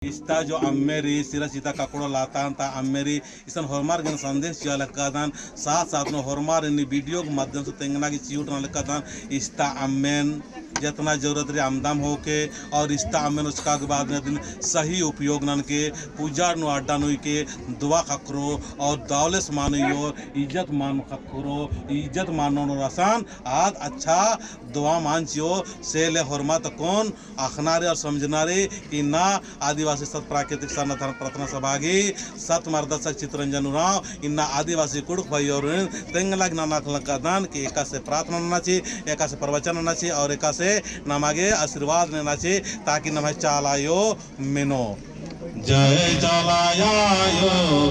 Ista jo ammeri sira sita kakuro latan ta ammeri isan hormar gan संदेश जो लकादान साथ साथ में hormar इन वीडियो के माध्यम से तेंगना की चीट न लकादान इस्ता अम्मेन जितना जरूरत रे आमदाम हो के और इस्ता अम्मेन उसका के बाद में दिन सही उपयोग नन के पूजा नु अड्डा नु के दुआ खकरो और दौलत मानो इज्जत मान खकरो इज्जत मानो रसान आज अच्छा दुआ मान चियो से ले hormat कौन आखनारे और समझनारे कि ना आदिवासी सत प्राकृतिक सनातन प्रार्थना सभागी सत मर्दसक चित्रंजन उराव इन्ना आदिवासी कुड़ुक भाई और तेंगलाग नानाक लकादान कि एका से प्रार्थना नाची एका से प्रवचन नाची और एका से नमागे आशीर्वाद ने नाची ताकि नमः चालायो मिनो जय चालायो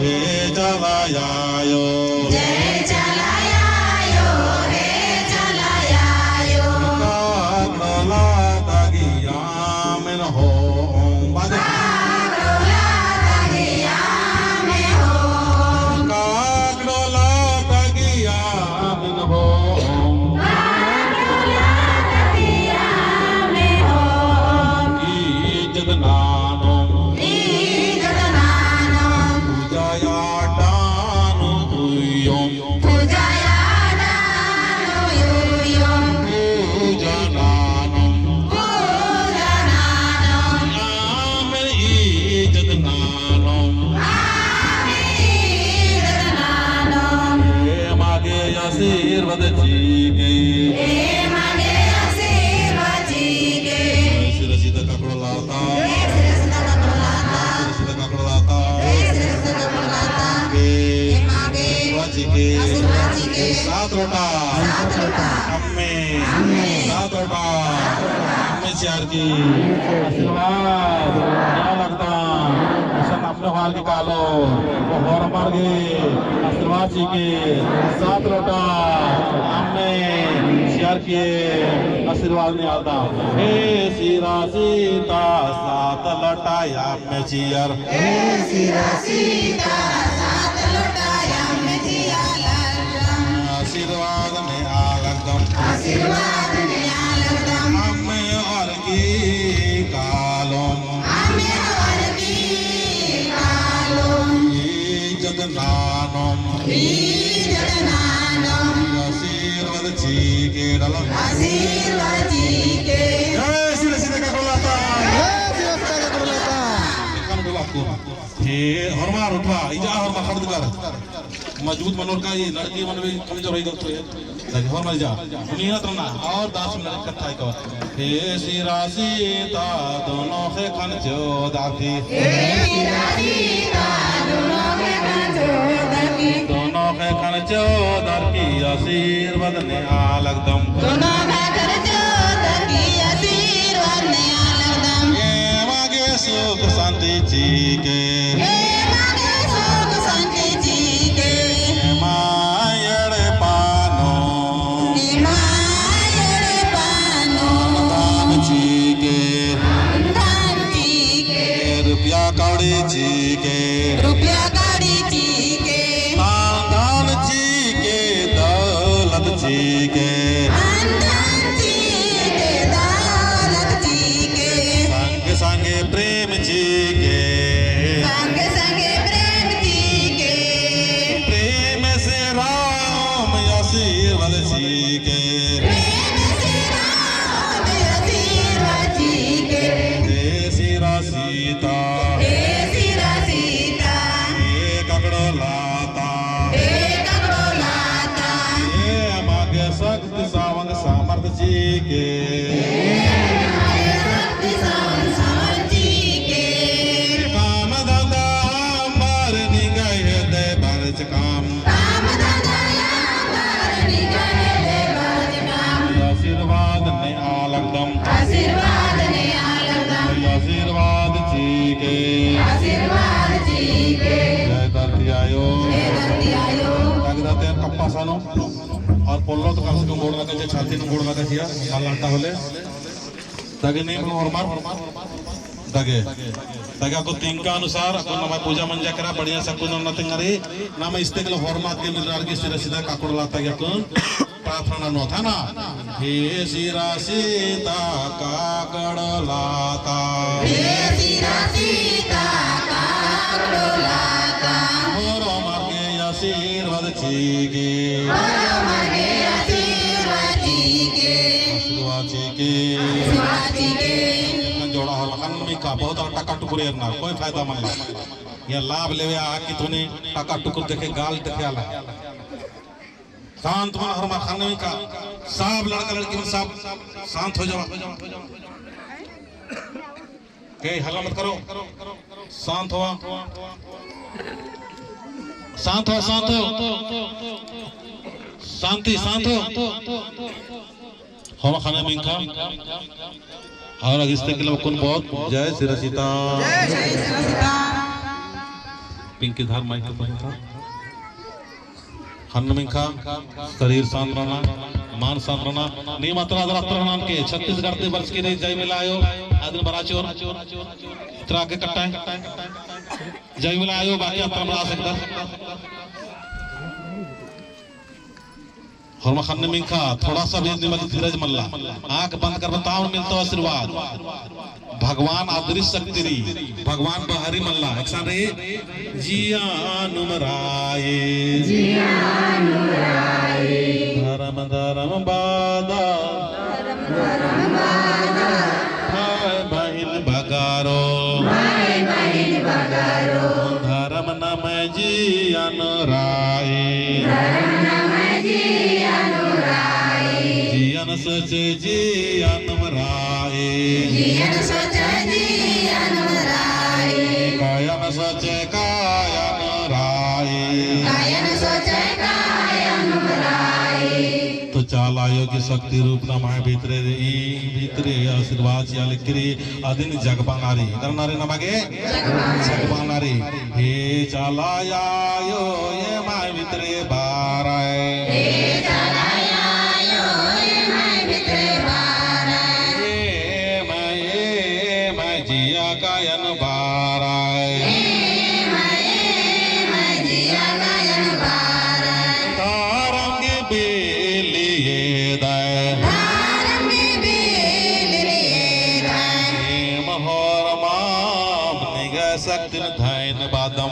हे चालायो जय चलायायो हे चलायायो कागला तागिया में हो कागला तागिया में हो कागला तागिया में हो कागला तागिया में हो जगनानो जगनानो पूजाया डानो युयम पूजाया दानो युयम पूजनानो पूजनानो आमें जगनानो जगनानो ये मागे आशीर्वाद जीके हे मागे आशीर्वाद जीके सिर सीधा ककड़ो लाता सिरसना कपलाता सीधा ककड़ो लाता सिरसना कपलाता के हे मागे वाचिके आशीर्वाद जीके सात रोटा अम्मे सात रोटा अम्मे चार की आशीर्वाद क्या लगता ऐसा अपने हाल निकालो वो और मर गए आशीर्वाद जी के सात रोटा अम्मे चार के आशीर्वाद नहीं आता हे सीरा सीता सात लटाया में चियर हे सिरा सीता सात लुटाया में जिया लालम आशीर्वाद में आलगम आशीर्वाद ने आलम अम्मे और की कालों आमे और की कालम जगनानम जगनानम आशीर्वाद जी के डलो आशीर्वाद जीके जय श्री सीता का बोलाता कान बोला आपको हे हरमार उठवा इजा हरमा खर्द कर मजबूत मनोर का ये लड़की मन भी कमजोर हो गई तो लगे हरमार जा नियत रहना और 10 मिनट कथा का हे सीरा सीता दोनों के खन जो दाती हे सिरा सीता दोनों के कंजोदर की दोनों के खन जो दर की आशीर्वाद ने आलगदम दोनों का कंजोदर की आशीर्वाद ने आलम ये मागे सुख शांति जी के हे मागे सुख शांति जीके मायड़ पानो निमायर पानो दान जी के दान जीके रुपया कौड़ी जी के रुपया गाड़ी जीके दान जी के दौलत जी के अंधन जीके दौलत जीके संग संगे प्रेम जी के संगे संगे प्रेम जीके प्रेम से राम आशीर्वाद जी के प्रेम से राम आशीर्वाद जीके हे सीरा सीता हे सिरा सीता हे ककड़ो लाता हे कपड़ो लाता हे मागे शक्ति सावंग सामर्थ जी के शक्ति संसार जीके काम धंधा मार निगाह दे बरच काम काम धंधाया करनी करे देवर काम आशीर्वाद ने आलगदम आशीर्वाद ने आलम आशीर्वाद जी के आशीर्वाद जीके जय धरती आयो धरती आयो कागदाते कप्पा सानो और पोल्लो तो कम से कम बोर्ड में छाती में बोर्ड में दिया साल लड़ता होले दगे नहीं और मार दगे दगा को तीन का अनुसार अपन नवा पूजा मंजा करा बढ़िया सब कुछ नतिंग रे नाम इस्तेगल हॉर्मात के मिलरार के सीधा सीधा काकुड़ लाता गया कौन प्रार्थना नव्हता ना हे शिरा सीता काकड लाता होर मार्गे आशीर्वाद चीगे जोड़ा हो लखन का बहुत टका टुकुर ना कोई फायदा मन ला ये लाभ लेवे आ कि तूने टका टुकुर देखे गाल देखे आला शांत मन हरमा खाने का सब लड़का लड़की में सब शांत हो जाओ के हल्ला मत करो शांत हो शांत हो शांत हो शांति शांत हो हम खाने में का और अगिस्ते के लिए कौन बहुत जय श्री सीता पिंकी धार माइक पर था खाने में का शरीर शांत रहना मान शांत रहना नहीं मात्रा रहना के छत्तीसगढ़ के वर्ष के जय मिलायो आदमी बड़ा चोर इतना के कट्टा है जय मिलायो बाकी अपना बड़ा सकता हरमा खाने में खा थोड़ा सा भी निमल धीरज मल्ला आंख बंद कर बताओ मिलता आशीर्वाद भगवान अदृश्य शक्ति री भगवान बहरी मल्ला एक साथ रे जियानुमराए धर्म धर्म बादा भाई बहन बगारो धर्म नम जियानुराए जियन सचे जियानुमराए कायन सचे कायनुराए तो चाल आयोगी शक्ति रूप नमाय भीतरे आशीर्वाद याले किरी अदिन जगपानारी करनारे नमागे जगपानारी हे चालायो ये माय भीतरे बाराय हे चालायो ये माय भीतरे बाराय मैं जिया कायन बाराय मैं जिया कायन बाराय तारंगे बेलिए शक्ति धायन बादम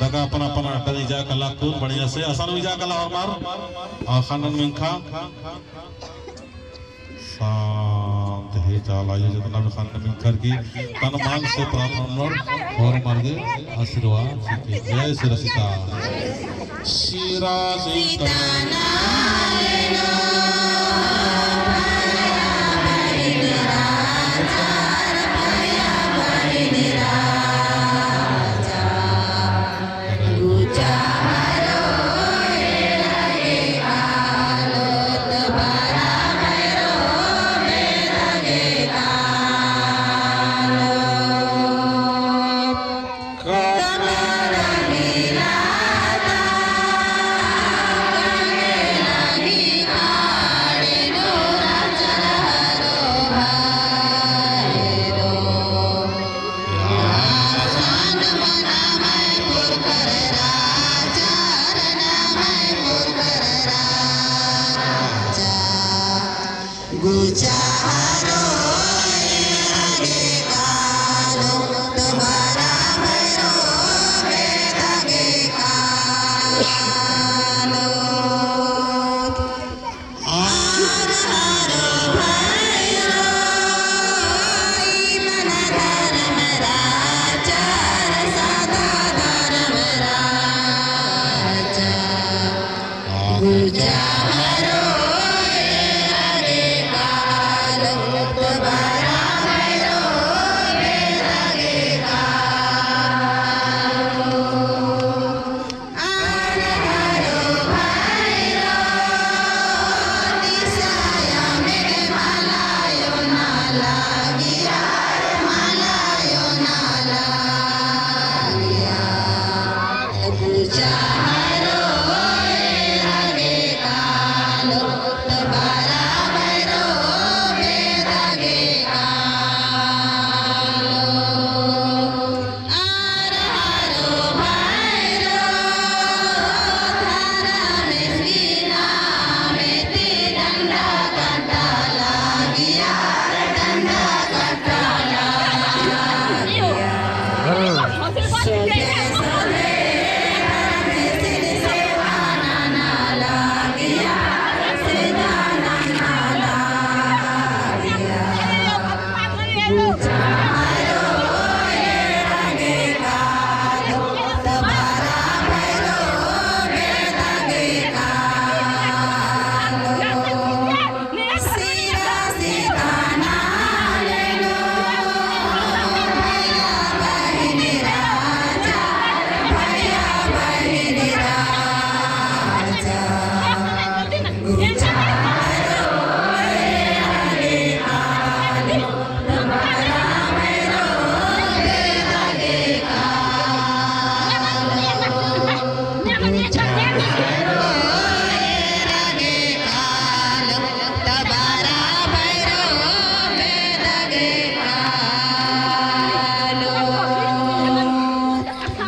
दगा अपना अपना कली जा कला खून बढ़िया से आसान भी जा कला और मार और खानन में खा शांत है चाला ये जितना भी खानन में कर की तन मान से प्रार्थना और मार्गे आशीर्वाद जय श्री सीता शिरा सीता गुजारो रे हरे काल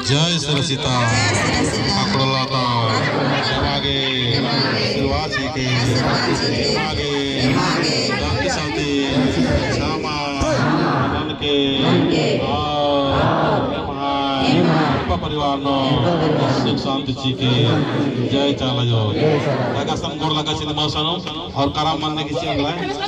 जय श्री सीता काकड़लाता आगे श्रीवासी के आगे शांति शांति श्यामा आनंद के परिवार नो सुख शांति ची के जय चाला जो लगा संगोर लगा सिनेमा सनो और कराम मानने की चीज